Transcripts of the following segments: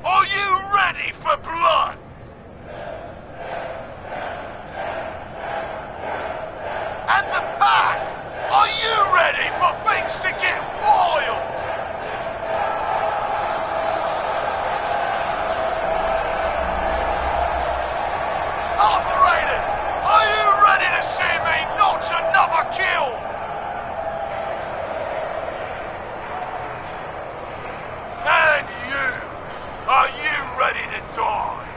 Are you ready for blood? And the pack, are you ready for things to get wild? Operators, are you ready to see me notch another kill? And you, are you ready to die?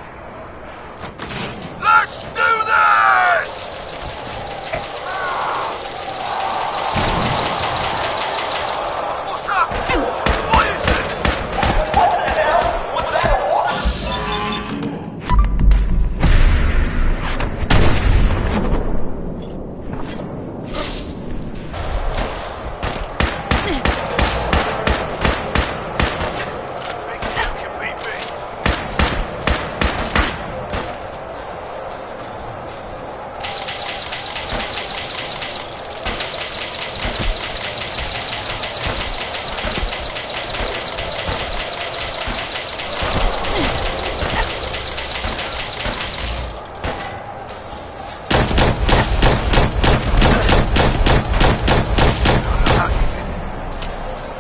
Let's do this! What's up? What is this? What the hell? Was that a what? Think you can beat me?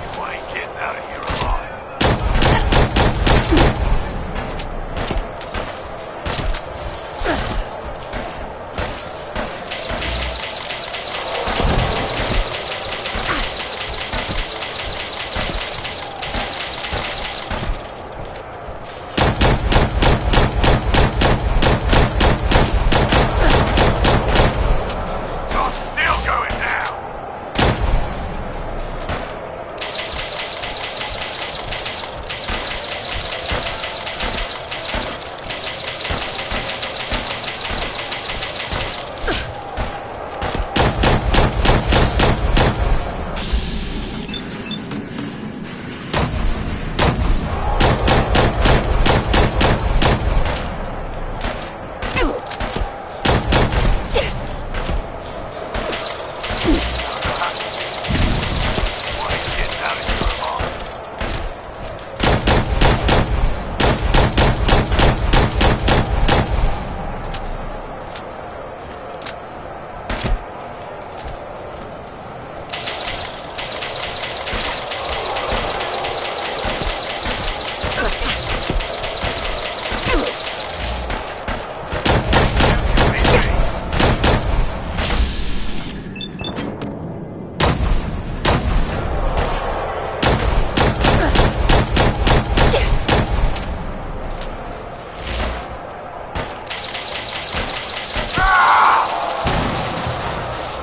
You ain't getting out of here alive. You're still going down. You ain't getting out of here alive.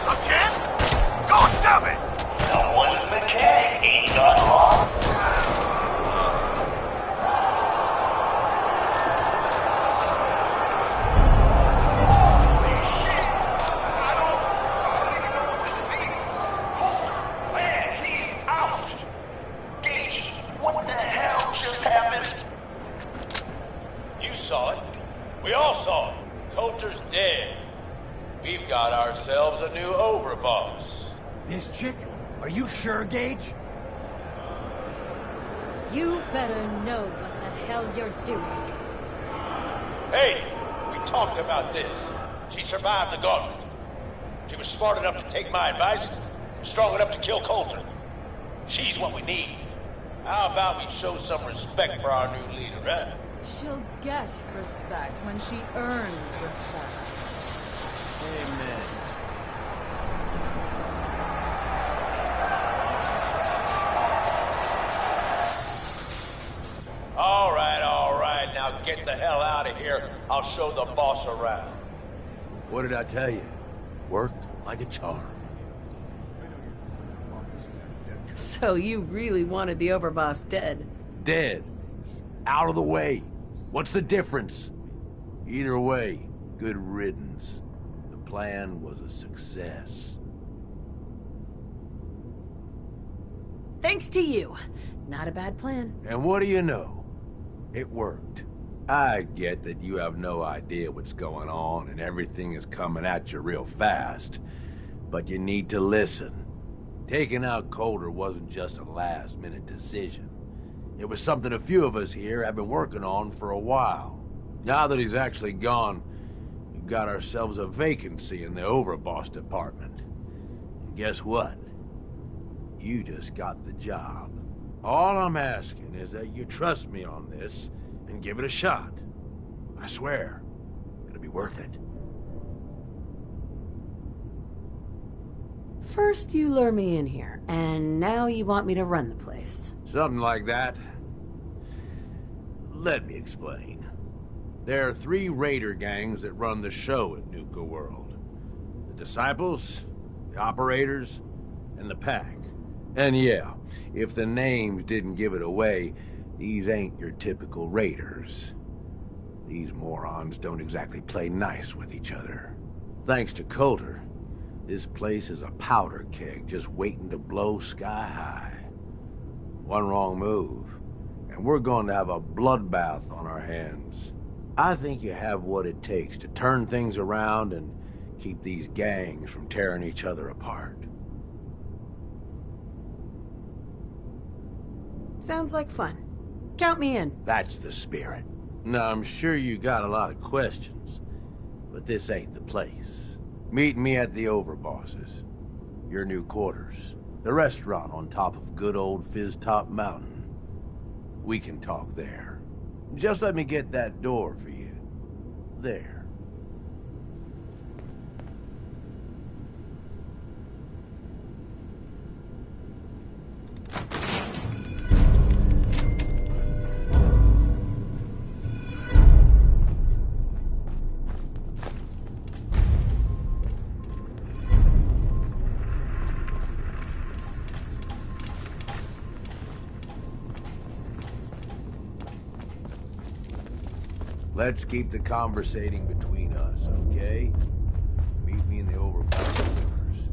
Again? God damn it! Someone's mechanic ain't got off. Man, he's out. Gage, what the hell just happened? You saw it. We all saw it. Coulter's dead. We've got ourselves a new overboss. This chick? Are you sure, Gage? You better know what the hell you're doing. Hey, we talked about this. She survived the gauntlet. She was smart enough to take my advice, and strong enough to kill Coulter. She's what we need. How about we show some respect for our new leader, huh? She'll get respect when she earns respect. Amen. All right, now get the hell out of here. I'll show the boss around. What did I tell you? Worked like a charm. So you really wanted the overboss dead? Dead. Out of the way. What's the difference? Either way, good riddance. The plan was a success. Thanks to you. Not a bad plan. And what do you know? It worked. I get that you have no idea what's going on and everything is coming at you real fast. But you need to listen. Taking out Coulter wasn't just a last-minute decision. It was something a few of us here have been working on for a while. Now that he's actually gone, we've got ourselves a vacancy in the overboss department. And guess what? You just got the job. All I'm asking is that you trust me on this and give it a shot. I swear, it'll be worth it. First you lure me in here, and now you want me to run the place. Something like that. Let me explain. There are 3 raider gangs that run the show at Nuka World. The Disciples, the Operators, and the Pack. And yeah, if the names didn't give it away, these ain't your typical raiders. These morons don't exactly play nice with each other. Thanks to Coulter, this place is a powder keg just waiting to blow sky high. One wrong move, and we're going to have a bloodbath on our hands. I think you have what it takes to turn things around and keep these gangs from tearing each other apart. Sounds like fun. Count me in. That's the spirit. Now, I'm sure you got a lot of questions, but this ain't the place. Meet me at the Overbosses, your new quarters, the restaurant on top of good old Fizz Top Mountain. We can talk there. Just let me get that door for you. There. Let's keep the conversating between us, okay? Meet me in the overpass quarters.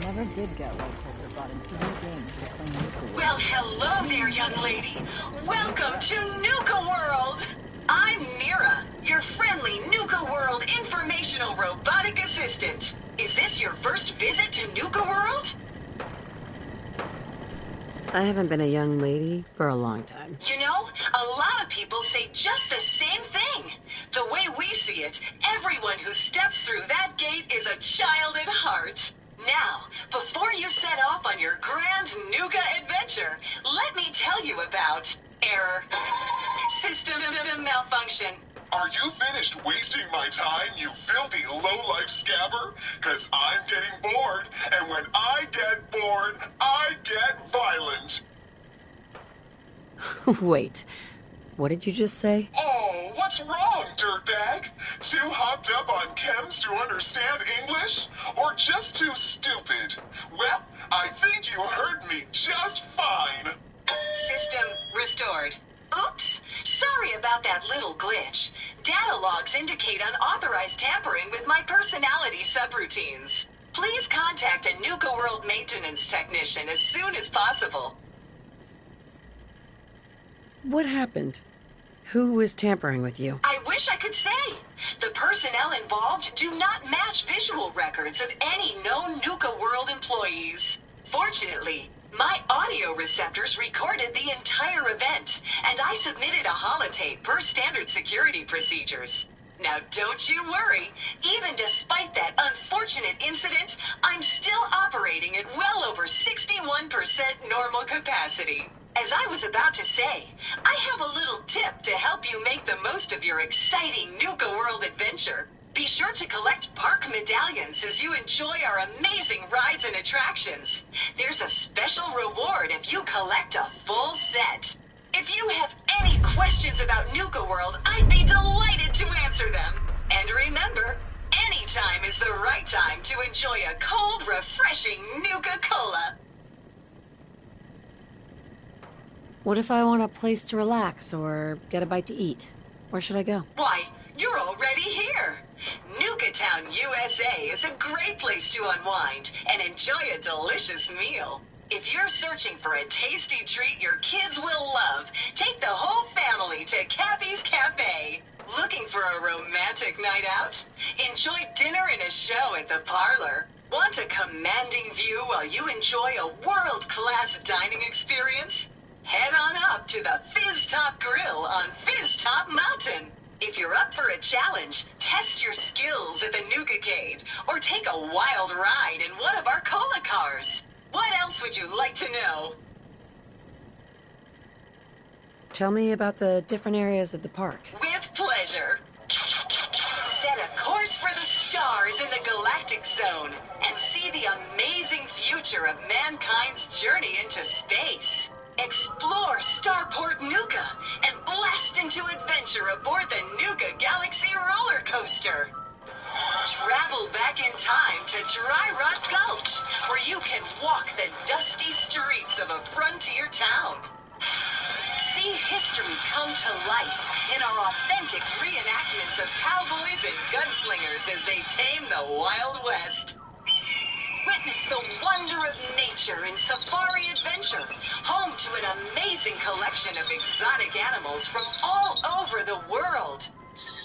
Never did get what Coulter bought in 3 games to claim Nuka World. Well, hello there, young lady. Welcome to Nuka World. I'm Mira, your friendly Nuka World informational robotic assistant. Is this your first visit to Nuka World? I haven't been a young lady for a long time. You know, a lot of people say just the same thing. The way we see it, everyone who steps through that gate is a child at heart. Now, before you set off on your grand Nuka adventure, let me tell you about error. System malfunction. Are you finished wasting my time, you filthy low-life scabber? Cause I'm getting bored, and when I get bored, I get violent. Wait, what did you just say? Oh, what's wrong, dirtbag? Too hopped up on chems to understand English? Or just too stupid? Well, I think you heard me just fine. System restored. Oops! Sorry about that little glitch. Data logs indicate unauthorized tampering with my personality subroutines. Please contact a Nuka World maintenance technician as soon as possible. What happened? Who was tampering with you? I wish I could say. The personnel involved do not match visual records of any known Nuka World employees. Fortunately, my audio receptors recorded the entire event, and I submitted a holotape per standard security procedures. Now don't you worry, even despite that unfortunate incident, I'm still operating at well over 61% normal capacity. As I was about to say, I have a little tip to help you make the most of your exciting Nuka World adventure. Be sure to collect park medallions as you enjoy our amazing rides and attractions. There's a special reward if you collect a full set. If you have any questions about Nuka World, I'd be delighted to answer them. And remember, any time is the right time to enjoy a cold, refreshing Nuka-Cola. What if I want a place to relax or get a bite to eat? Where should I go? Why, you're already here. Nuka Town, USA is a great place to unwind and enjoy a delicious meal. If you're searching for a tasty treat your kids will love, take the whole family to Cappy's Cafe. Looking for a romantic night out? Enjoy dinner and a show at the parlor. Want a commanding view while you enjoy a world-class dining experience? Head on up to the Fizz Top Grill on Fizz Top Mountain. If you're up for a challenge, test your skills at the Nuka-Cade, or take a wild ride in one of our cola cars. What else would you like to know? Tell me about the different areas of the park. With pleasure. Set a course for the stars in the galactic zone and see the amazing future of mankind's journey into space. Explore Starport Nuka and blast into adventure aboard the Nuka Galaxy roller coaster. Travel back in time to Dry Rock Gulch, where you can walk the dusty streets of a frontier town. See history come to life in our authentic reenactments of cowboys and gunslingers as they tame the Wild West. Witness the wonder of nature in Safari Adventure, home to an amazing collection of exotic animals from all over the world.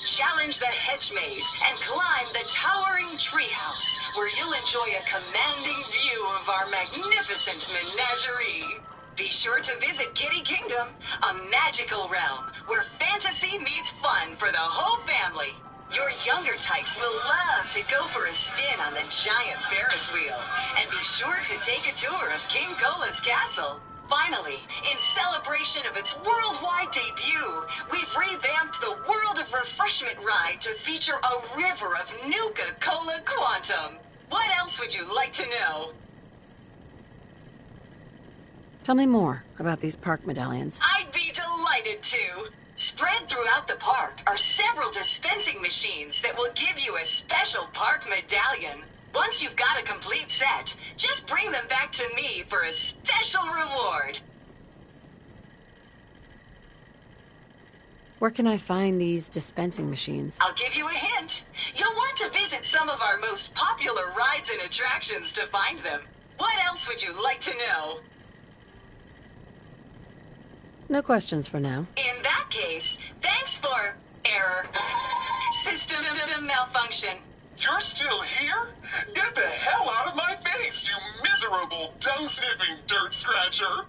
Challenge the hedge maze and climb the towering treehouse, where you'll enjoy a commanding view of our magnificent menagerie. Be sure to visit Kitty Kingdom, a magical realm where fantasy meets fun for the whole family. Your younger types will love to go for a spin on the giant Ferris wheel, and be sure to take a tour of King Cola's castle. Finally, in celebration of its worldwide debut, we've revamped the World of Refreshment ride to feature a river of Nuka-Cola Quantum. What else would you like to know? Tell me more about these park medallions. I'd be delighted to. Spread throughout the park are several dispensing machines that will give you a special park medallion. Once you've got a complete set, just bring them back to me for a special reward. Where can I find these dispensing machines? I'll give you a hint. You'll want to visit some of our most popular rides and attractions to find them. What else would you like to know? No questions for now. In that case, thanks for error. System malfunction. You're still here? Get the hell out of my face, you miserable, dung-sniffing dirt scratcher!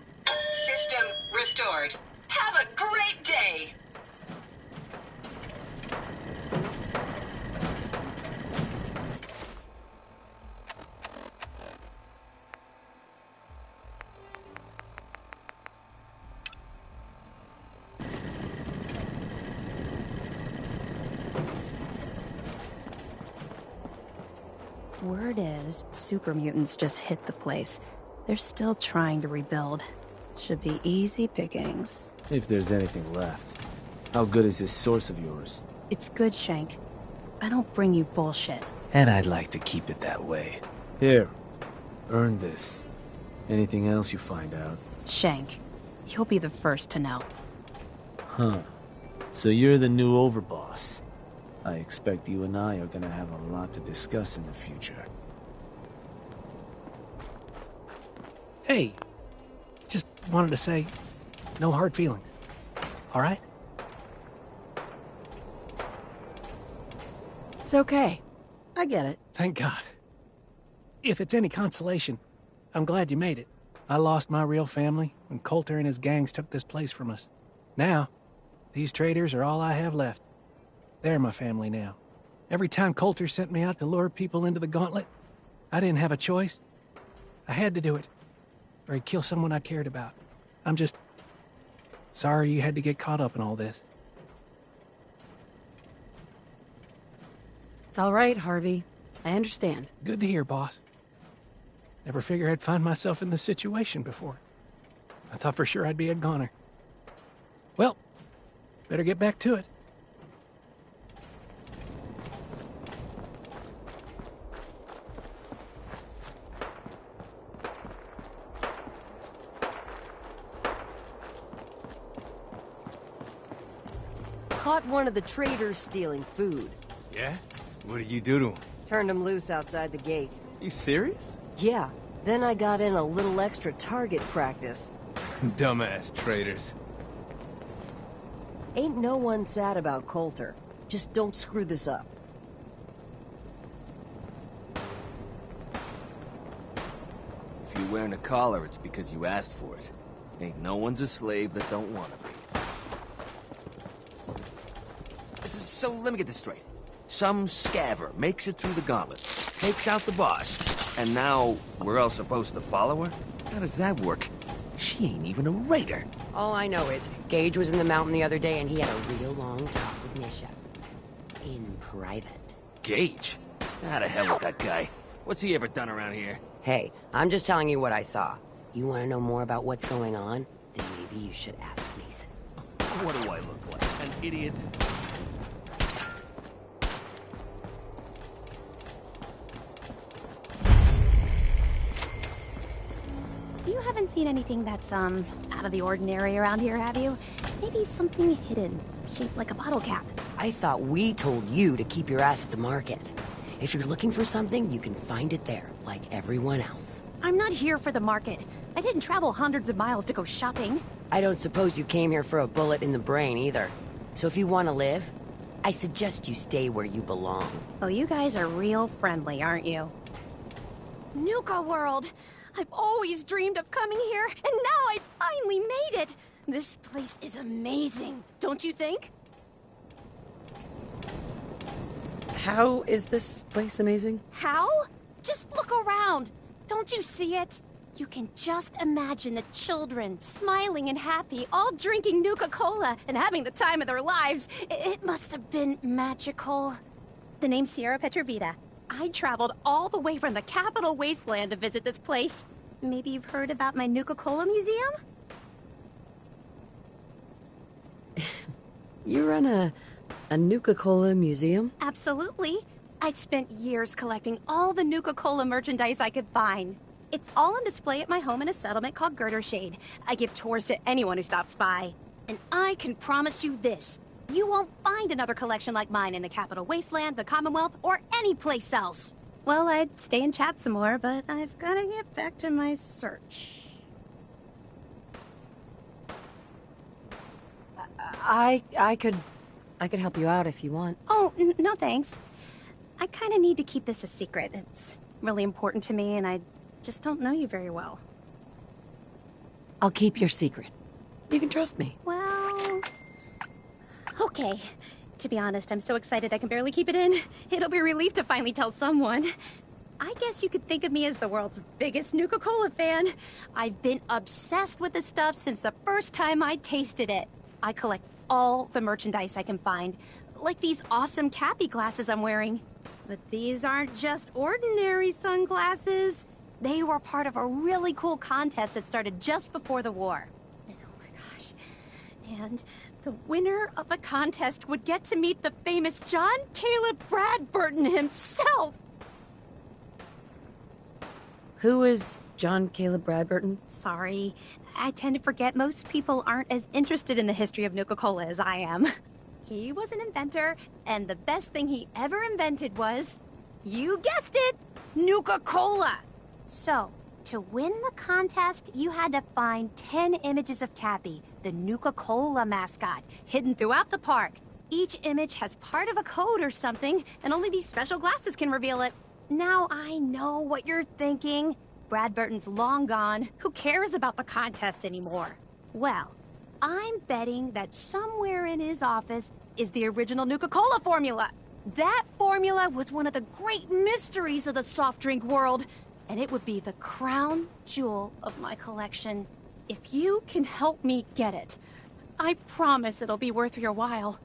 System restored. Have a great day. Word is, super mutants just hit the place. They're still trying to rebuild. Should be easy pickings. If there's anything left. How good is this source of yours? It's good, Shank. I don't bring you bullshit. And I'd like to keep it that way. Here, earn this. Anything else you find out? Shank, you'll be the first to know. Huh. So you're the new overboss. I expect you and I are gonna have a lot to discuss in the future. Hey, just wanted to say, no hard feelings. All right? It's okay. I get it. Thank God. If it's any consolation, I'm glad you made it. I lost my real family when Coulter and his gangs took this place from us. Now, these traitors are all I have left. They're my family now. Every time Coulter sent me out to lure people into the gauntlet, I didn't have a choice. I had to do it, or he'd kill someone I cared about. I'm just sorry you had to get caught up in all this. It's all right, Harvey. I understand. Good to hear, boss. Never figured I'd find myself in this situation before. I thought for sure I'd be a goner. Well, better get back to it. Caught one of the traders stealing food. Yeah? What did you do to him? Turned him loose outside the gate. You serious? Yeah. Then I got in a little extra target practice. Dumbass traitors. Ain't no one sad about Coulter. Just don't screw this up. If you're wearing a collar, it's because you asked for it. Ain't no one's a slave that don't want to be. So let me get this straight. Some scaver makes it through the gauntlet, takes out the boss, and now we're all supposed to follow her? How does that work? She ain't even a raider. All I know is, Gage was in the mountain the other day and he had a real long talk with Nisha. In private. Gage? How the hell with that guy? What's he ever done around here? Hey, I'm just telling you what I saw. You want to know more about what's going on? Then maybe you should ask Mason. What do I look like? An idiot? You haven't seen anything that's, out of the ordinary around here, have you? Maybe something hidden, shaped like a bottle cap. I thought we told you to keep your ass at the market. If you're looking for something, you can find it there, like everyone else. I'm not here for the market. I didn't travel hundreds of miles to go shopping. I don't suppose you came here for a bullet in the brain, either. So if you want to live, I suggest you stay where you belong. Oh, you guys are real friendly, aren't you? Nuka World! I've always dreamed of coming here, and now I finally made it! This place is amazing, don't you think? How is this place amazing? How? Just look around! Don't you see it? You can just imagine the children, smiling and happy, all drinking Nuka-Cola and having the time of their lives. It must have been magical. The name's Sierra Petrovita. I traveled all the way from the capital wasteland to visit this place. Maybe you've heard about my Nuka-Cola museum? You run a Nuka-Cola museum? Absolutely. I spent years collecting all the Nuka-Cola merchandise I could find. It's all on display at my home in a settlement called Girdershade. I give tours to anyone who stops by. And I can promise you this. You won't find another collection like mine in the Capital Wasteland, the Commonwealth, or any place else. Well, I'd stay and chat some more, but I've got to get back to my search. I could help you out if you want. Oh, no thanks. I kind of need to keep this a secret. It's really important to me, and I just don't know you very well. I'll keep your secret. You can trust me. Well... okay. To be honest, I'm so excited I can barely keep it in. It'll be a relief to finally tell someone. I guess you could think of me as the world's biggest Nuka-Cola fan. I've been obsessed with the stuff since the first time I tasted it. I collect all the merchandise I can find, like these awesome Cappy glasses I'm wearing. But these aren't just ordinary sunglasses. They were part of a really cool contest that started just before the war. And oh my gosh. And the winner of the contest would get to meet the famous John Caleb Bradburton himself. Who is John Caleb Bradburton? Sorry, I tend to forget most people aren't as interested in the history of Nuka-Cola as I am. He was an inventor, and the best thing he ever invented was, you guessed it, Nuka-Cola! So, to win the contest, you had to find 10 images of Cappy, the Nuka-Cola mascot, hidden throughout the park. Each image has part of a code or something, and only these special glasses can reveal it. Now I know what you're thinking. Bradburton's long gone. Who cares about the contest anymore? Well, I'm betting that somewhere in his office is the original Nuka-Cola formula. That formula was one of the great mysteries of the soft drink world, and it would be the crown jewel of my collection. If you can help me get it, I promise it'll be worth your while.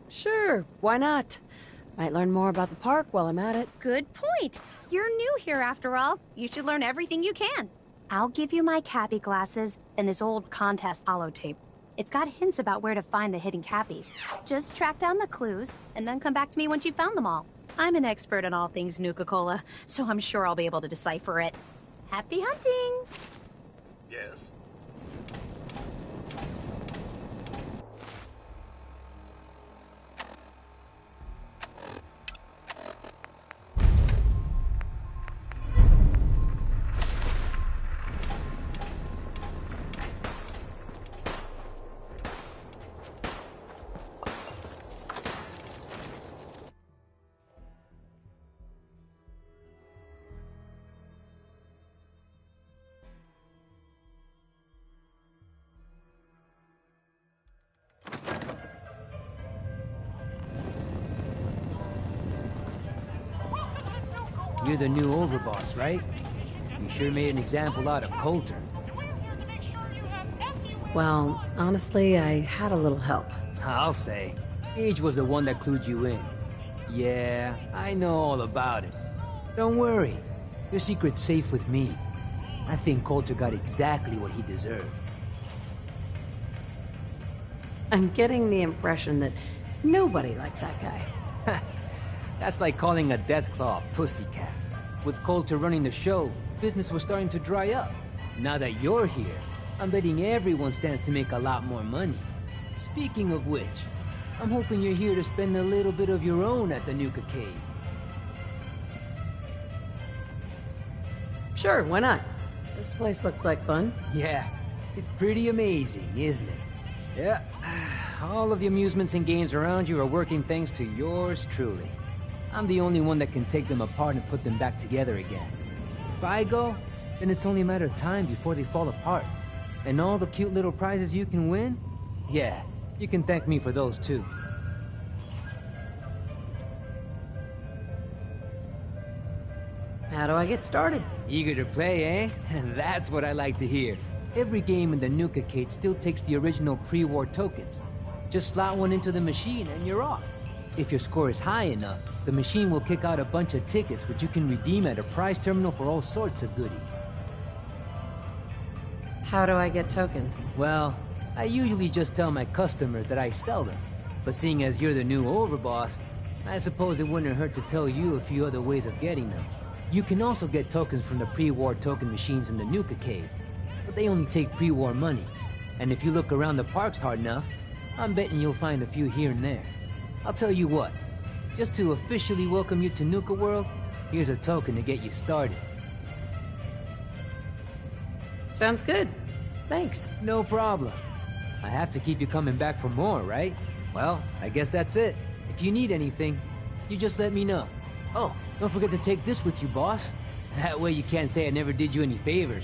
Sure, why not? Might learn more about the park while I'm at it. Good point. You're new here after all. You should learn everything you can. I'll give you my Cappy glasses and this old contest holotape. It's got hints about where to find the hidden Cappies. Just track down the clues, and then come back to me once you've found them all. I'm an expert in all things Nuka-Cola, so I'm sure I'll be able to decipher it. Happy hunting! Yes? You're the new overboss, right? You sure made an example out of Coulter. Well, honestly, I had a little help. I'll say. Age was the one that clued you in. Yeah, I know all about it. Don't worry. Your secret's safe with me. I think Coulter got exactly what he deserved. I'm getting the impression that nobody liked that guy. That's like calling a Deathclaw a pussycat. With Coulter running the show, business was starting to dry up. Now that you're here, I'm betting everyone stands to make a lot more money. Speaking of which, I'm hoping you're here to spend a little bit of your own at the Nuka Cave. Sure, why not? This place looks like fun. Yeah, it's pretty amazing, isn't it? Yeah, all of the amusements and games around you are working thanks to yours truly. I'm the only one that can take them apart and put them back together again. If I go, then it's only a matter of time before they fall apart. And all the cute little prizes you can win? Yeah, you can thank me for those too. How do I get started? Eager to play, eh? That's what I like to hear. Every game in the Nuka Cade still takes the original pre-war tokens. Just slot one into the machine and you're off. If your score is high enough, the machine will kick out a bunch of tickets which you can redeem at a prize terminal for all sorts of goodies. How do I get tokens? Well, I usually just tell my customers that I sell them. But seeing as you're the new overboss, I suppose it wouldn't hurt to tell you a few other ways of getting them. You can also get tokens from the pre-war token machines in the Nuka Cave, but they only take pre-war money. And if you look around the parks hard enough, I'm betting you'll find a few here and there. I'll tell you what, just to officially welcome you to Nuka World, here's a token to get you started. Sounds good. Thanks. No problem. I have to keep you coming back for more, right? Well, I guess that's it. If you need anything, you just let me know. Oh, don't forget to take this with you, boss. That way you can't say I never did you any favors.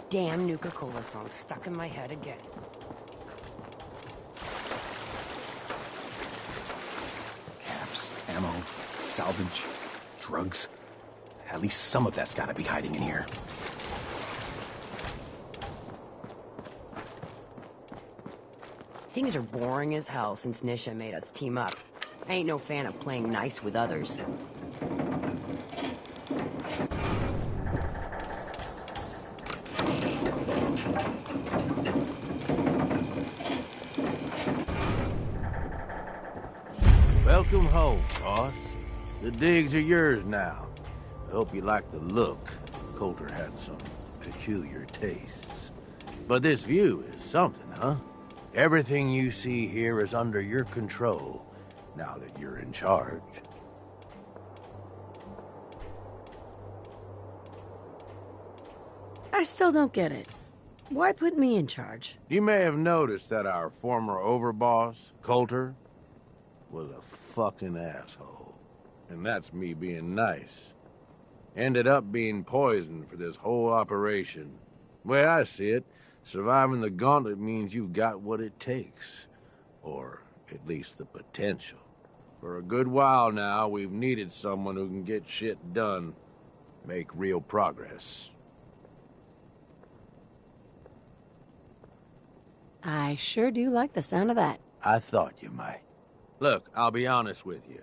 damn Nuka-Cola song stuck in my head again. Caps, ammo, salvage, drugs. At least some of that's gotta be hiding in here. Things are boring as hell since Nisha made us team up. I ain't no fan of playing nice with others. Welcome home, boss. The digs are yours now. I hope you like the look. Coulter had some peculiar tastes. But this view is something, huh? Everything you see here is under your control, now that you're in charge. I still don't get it. Why put me in charge? You may have noticed that our former overboss, Coulter, was a fucking asshole. And that's me being nice. Ended up being poisoned for this whole operation. The way I see it, surviving the gauntlet means you've got what it takes. Or at least the potential. For a good while now, we've needed someone who can get shit done. Make real progress. I sure do like the sound of that. I thought you might. Look, I'll be honest with you.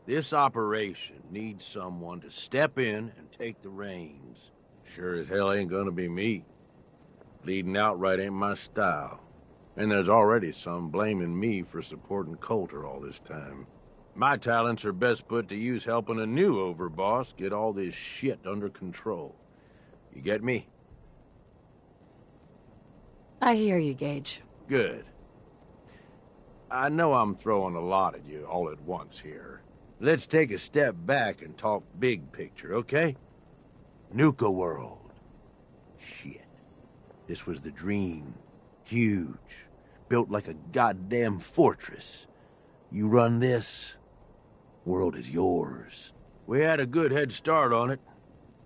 This operation needs someone to step in and take the reins. Sure as hell ain't gonna be me. Leading outright ain't my style. And there's already some blaming me for supporting Coulter all this time. My talents are best put to use helping a new overboss get all this shit under control. You get me? I hear you, Gage. Good. I know I'm throwing a lot at you all at once here. Let's take a step back and talk big picture, okay? Nuka World. Shit. This was the dream. Huge. Built like a goddamn fortress. You run this, world is yours. We had a good head start on it.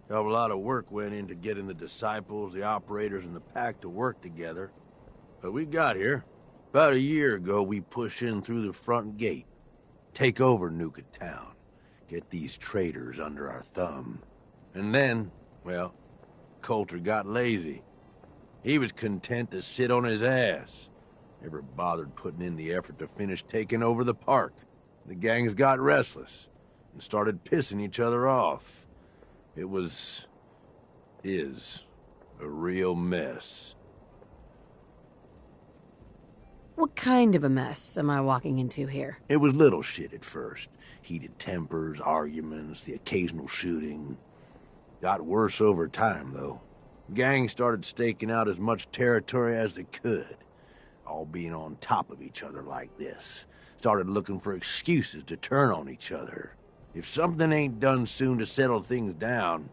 Hell of a lot of work went into getting the disciples, the operators, and the pack to work together. But we got here. About a year ago, we pushed in through the front gate. Take over Nuka Town. Get these traitors under our thumb. And then, well, Coulter got lazy. He was content to sit on his ass. Never bothered putting in the effort to finish taking over the park. The gangs got restless and started pissing each other off. It is a real mess. What kind of a mess am I walking into here? It was little shit at first. Heated tempers, arguments, the occasional shooting. Got worse over time, though. Gangs started staking out as much territory as they could. All being on top of each other like this. Started looking for excuses to turn on each other. If something ain't done soon to settle things down,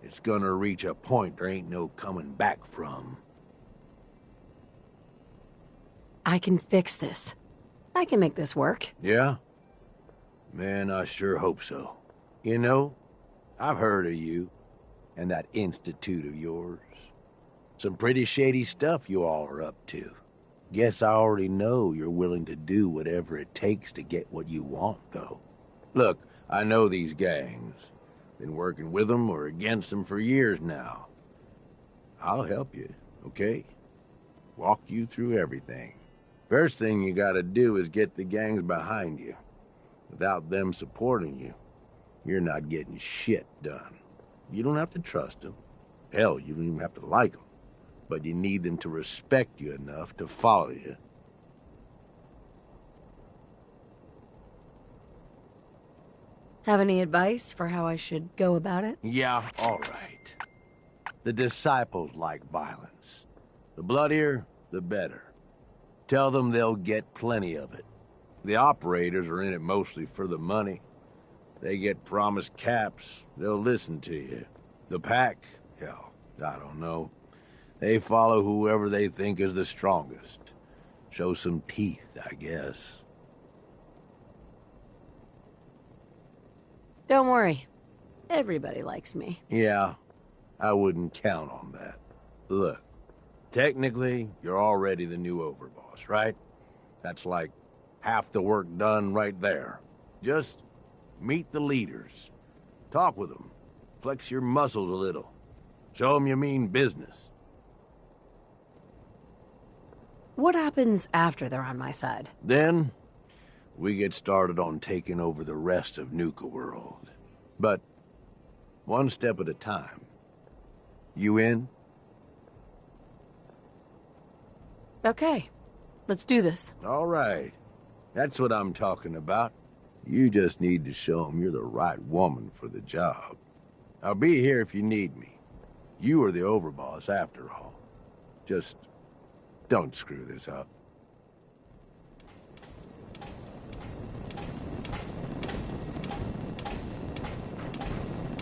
it's gonna reach a point there ain't no coming back from. I can fix this. I can make this work. Yeah? Man, I sure hope so. You know, I've heard of you, and that institute of yours. Some pretty shady stuff you all are up to. Guess I already know you're willing to do whatever it takes to get what you want, though. Look, I know these gangs. Been working with them or against them for years now. I'll help you, okay? Walk you through everything. First thing you gotta do is get the gangs behind you. Without them supporting you, you're not getting shit done. You don't have to trust them. Hell, you don't even have to like them. But you need them to respect you enough to follow you. Have any advice for how I should go about it? Yeah, all right. The disciples like violence. The bloodier, the better. Tell them they'll get plenty of it. The operators are in it mostly for the money. They get promised caps, they'll listen to you. The pack, hell, I don't know. They follow whoever they think is the strongest. Show some teeth, I guess. Don't worry. Everybody likes me. Yeah, I wouldn't count on that. Look, technically, you're already the new overboss, right? That's like half the work done right there. Just meet the leaders. Talk with them. Flex your muscles a little. Show them you mean business. What happens after they're on my side? Then, we get started on taking over the rest of Nuka World. But, one step at a time. You in? Okay, let's do this. All right. That's what I'm talking about. You just need to show them you're the right woman for the job. I'll be here if you need me. You are the overboss after all. Just don't screw this up.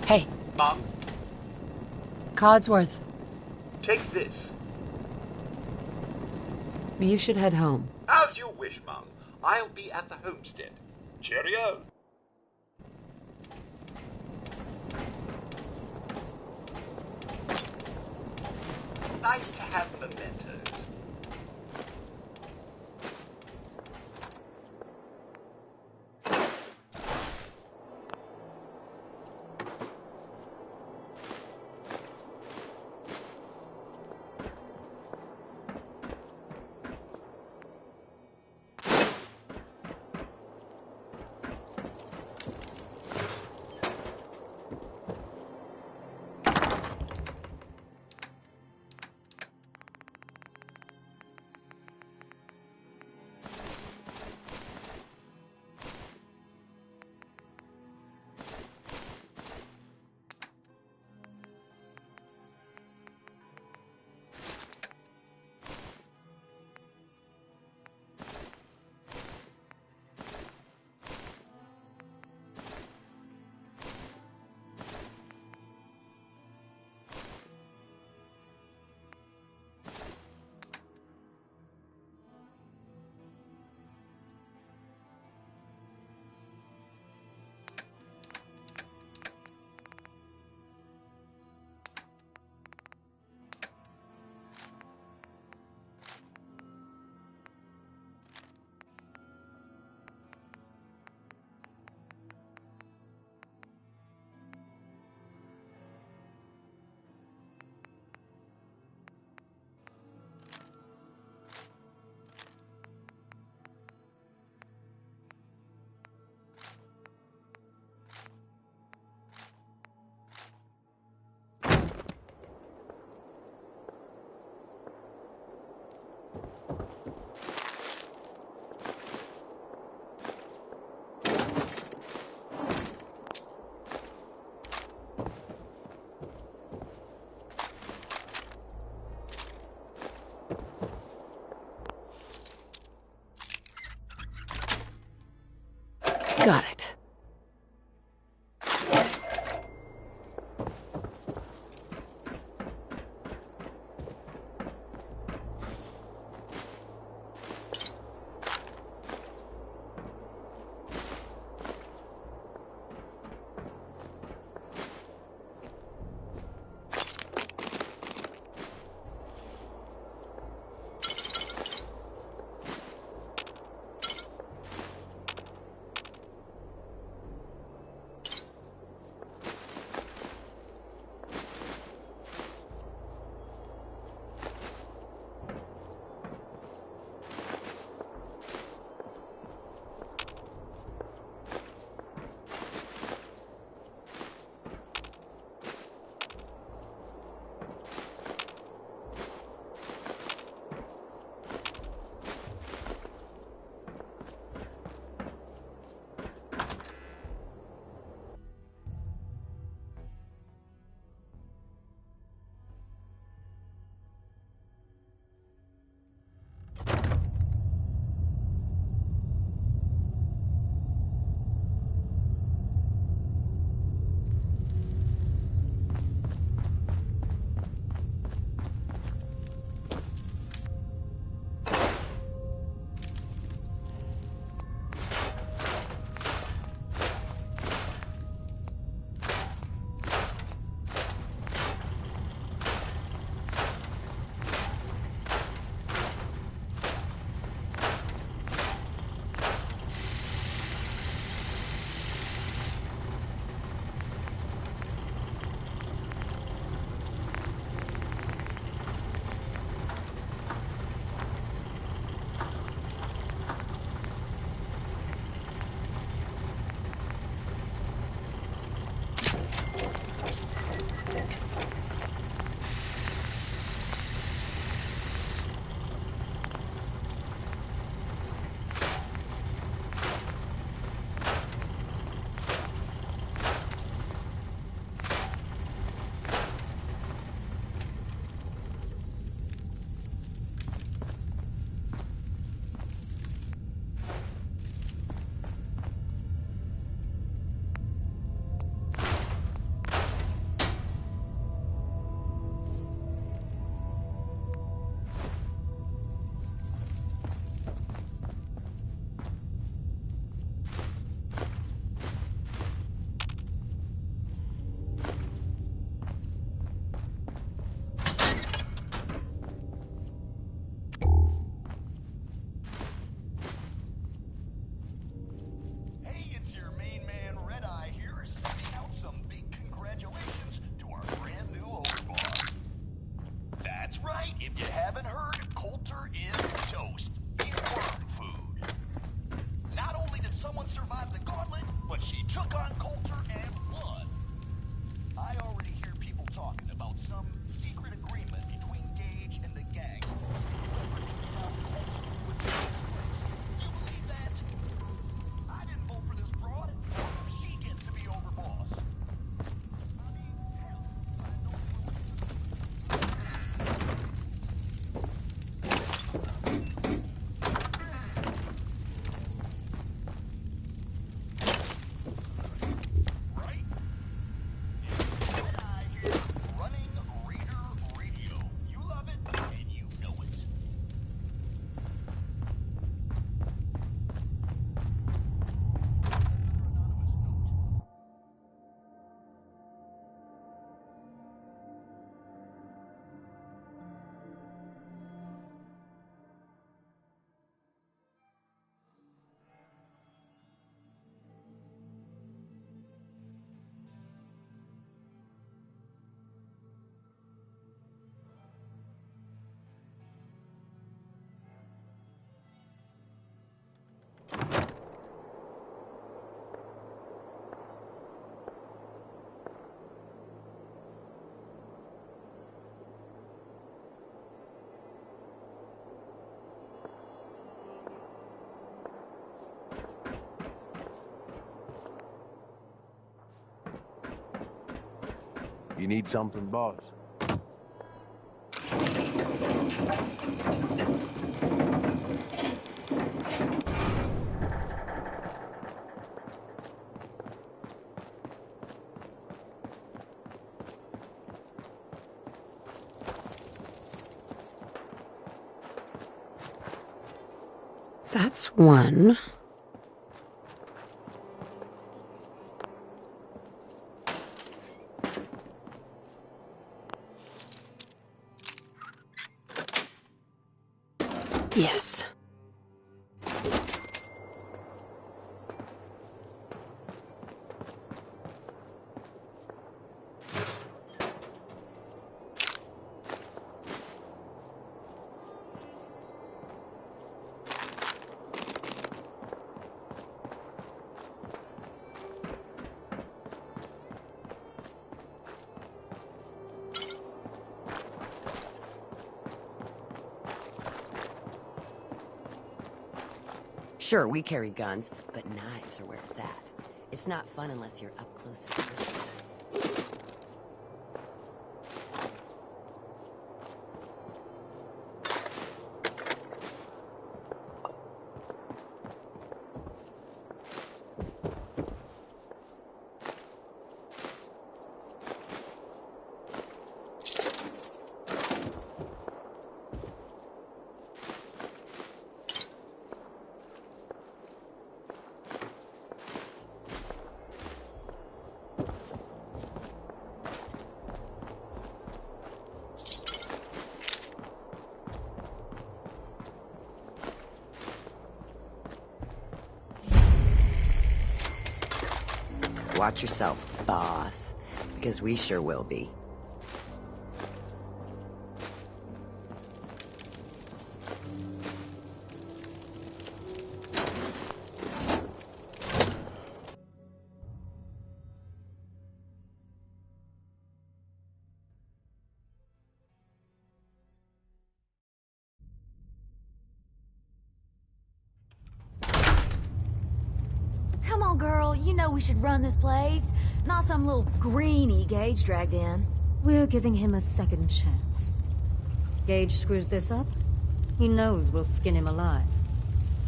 Hey. Mom, Codsworth, take this. you should head home. As you wish, Mom. I'll be at the homestead. Cheerio. Nice to have mementos. Got it. You need something, boss? That's one. Yes. Sure, we carry guns, but knives are where it's at. It's not fun unless you're up close and personal. Watch yourself, boss, because we sure will be. Come on, girl. You know we should run this place. Not some little greenie Gage dragged in. We're giving him a second chance. Gage screws this up, he knows we'll skin him alive.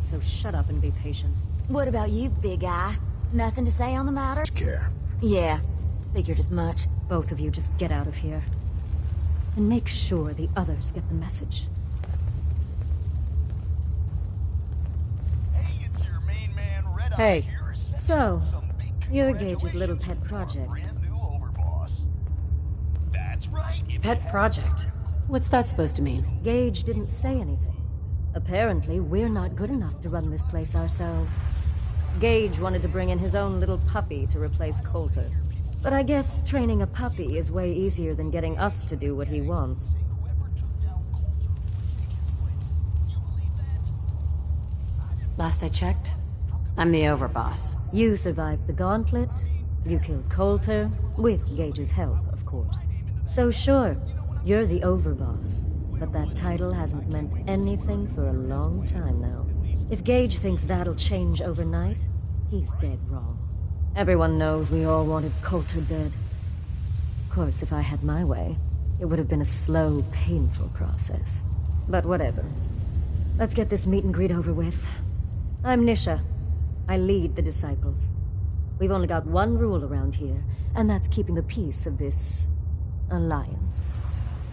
So shut up and be patient. What about you, big guy? Nothing to say on the matter? Care. Yeah, figured as much. Both of you just get out of here. And make sure the others get the message. Hey, so, you're Gage's little pet project. Pet project? What's that supposed to mean? Gage didn't say anything. Apparently, we're not good enough to run this place ourselves. Gage wanted to bring in his own little puppy to replace Coulter. But I guess training a puppy is way easier than getting us to do what he wants. Last I checked, I'm the overboss. You survived the gauntlet, you killed Coulter, with Gage's help, of course. So sure, you're the overboss, but that title hasn't meant anything for a long time now. If Gage thinks that'll change overnight, he's dead wrong. Everyone knows we all wanted Coulter dead. Of course, if I had my way, it would have been a slow, painful process. But whatever. Let's get this meet and greet over with. I'm Nisha. I lead the Disciples. We've only got one rule around here, and that's keeping the peace of this alliance.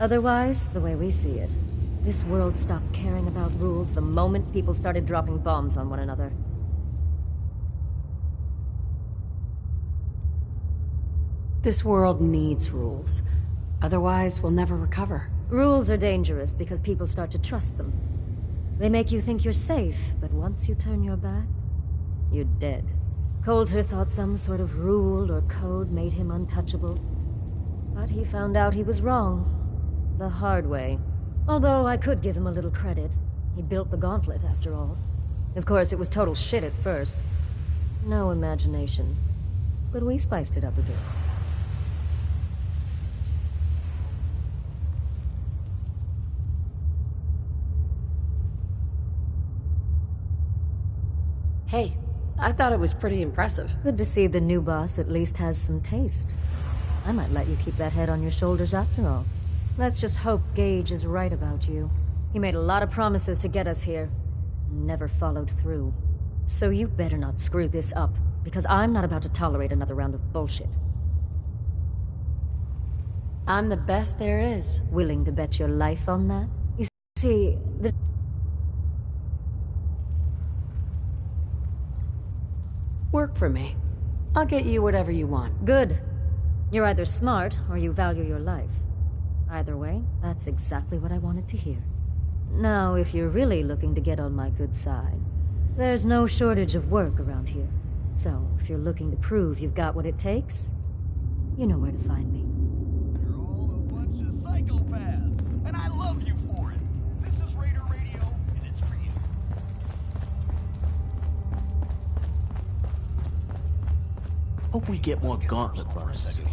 Otherwise, the way we see it, this world stopped caring about rules the moment people started dropping bombs on one another. This world needs rules. Otherwise, we'll never recover. Rules are dangerous because people start to trust them. They make you think you're safe, but once you turn your back, you're dead. Coulter thought some sort of rule or code made him untouchable. But he found out he was wrong. The hard way. Although I could give him a little credit. He built the gauntlet, after all. Of course, it was total shit at first. No imagination. But we spiced it up a bit. Hey, I thought it was pretty impressive. Good to see the new boss at least has some taste. I might let you keep that head on your shoulders after all. Let's just hope Gage is right about you. He made a lot of promises to get us here. Never followed through. So you better not screw this up, because I'm not about to tolerate another round of bullshit. I'm the best there is. Willing to bet your life on that? You see, the... Work for me. I'll get you whatever you want. Good. You're either smart, or you value your life. Either way, that's exactly what I wanted to hear. Now, if you're really looking to get on my good side, there's no shortage of work around here. So, if you're looking to prove you've got what it takes, you know where to find me. You're all a bunch of psychopaths, and I love you for it. This is Raider Radio, and it's for you. Hope we get more gauntlet runners soon.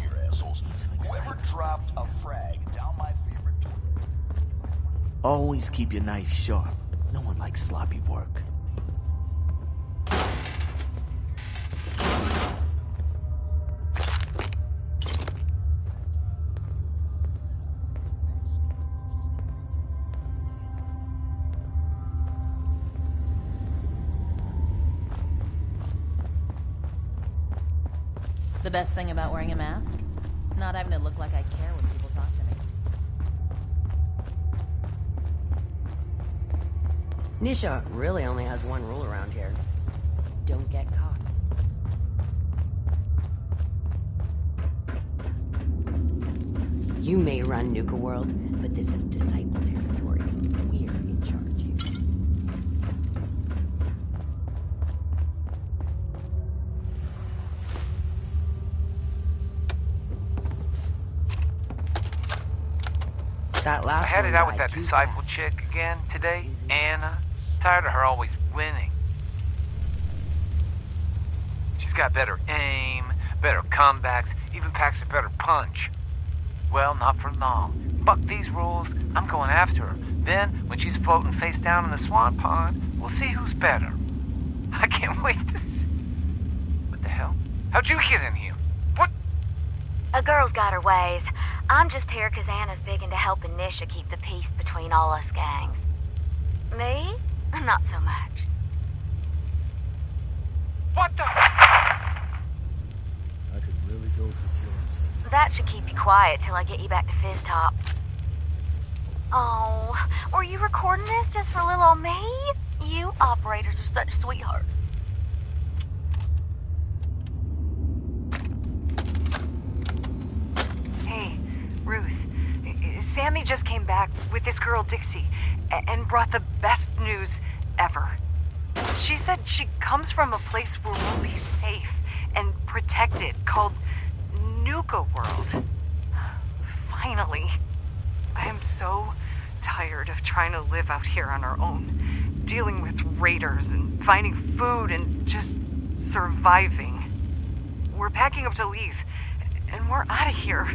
Whoever dropped a frag down my favorite toilet. Always keep your knife sharp. No one likes sloppy work. The best thing about wearing a mask? Not having to look like I care when people talk to me. Nisha really only has one rule around here. Don't get caught. You may run Nuka World, but this is Disciple territory. We're in charge here. That last I had one it out with died that too disciple fast. chick again today, Anna. Tired of her always winning. She's got better aim, better comebacks, even packs a better punch. Well, not for long. Buck these rules, I'm going after her. Then, when she's floating face down in the swan pond, we'll see who's better. I can't wait to see. What the hell? How'd you get in here? What? A girl's got her ways. I'm just here because Anna's big into helping Nisha keep the peace between all us gangs. Me? Not so much. What the? I could really go for killing someone. That should keep you quiet till I get you back to Fizz Top. Oh, were you recording this just for little old me? You operators are such sweethearts. Hey, Ruth. Sammy just came back with this girl, Dixie, and brought the best news ever. She said she comes from a place where we'll be safe and protected, called Nuka World. Finally. I am so tired of trying to live out here on our own, dealing with raiders and finding food and just surviving. We're packing up to leave, and we're out of here.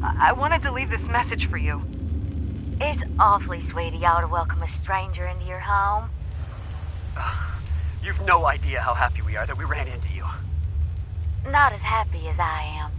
I wanted to leave this message for you. It's awfully sweet of y'all to welcome a stranger into your home. You've no idea how happy we are that we ran into you. Not as happy as I am.